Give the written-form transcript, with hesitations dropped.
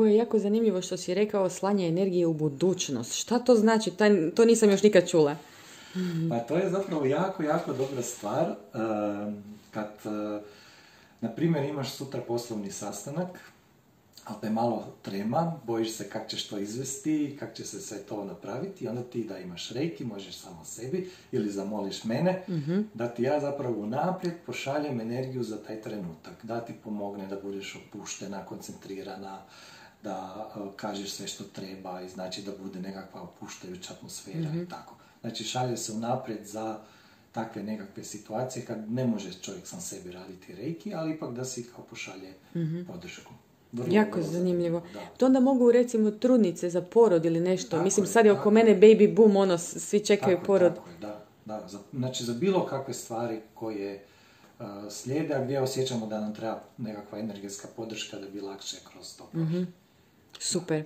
Ovo je jako zanimljivo što si rekao, slanje energije u budućnost. Šta to znači? To nisam još nikad čula. Pa to je zapravo jako, jako dobra stvar. Kad, na primjer, imaš sutra poslovni sastanak, ali te malo trema, bojiš se kako ćeš to izvesti, kako će se sve to napraviti, i onda ti da imaš Reiki, možeš samo sebi, ili zamoliš mene, da ti ja zapravo unaprijed pošaljem energiju za taj trenutak, da ti pomogne da budeš opuštena, koncentrirana, da kažeš sve što treba i znači da bude nekakva opuštajuća atmosfera i tako. Znači šalje se unaprijed za takve nekakve situacije kad ne može čovjek sam sebi raditi Reiki, ali ipak da si kao pošalje podršku. Vrlo, jako zanimljivo. Da. To onda mogu recimo trudnice za porod ili nešto. Tako Mislim je, sad je oko mene baby boom, svi čekaju porod. Tako je, da. Znači za bilo kakve stvari koje slijede, a gdje osjećamo da nam treba nekakva energetska podrška da bi lakše kroz to prošli. Super.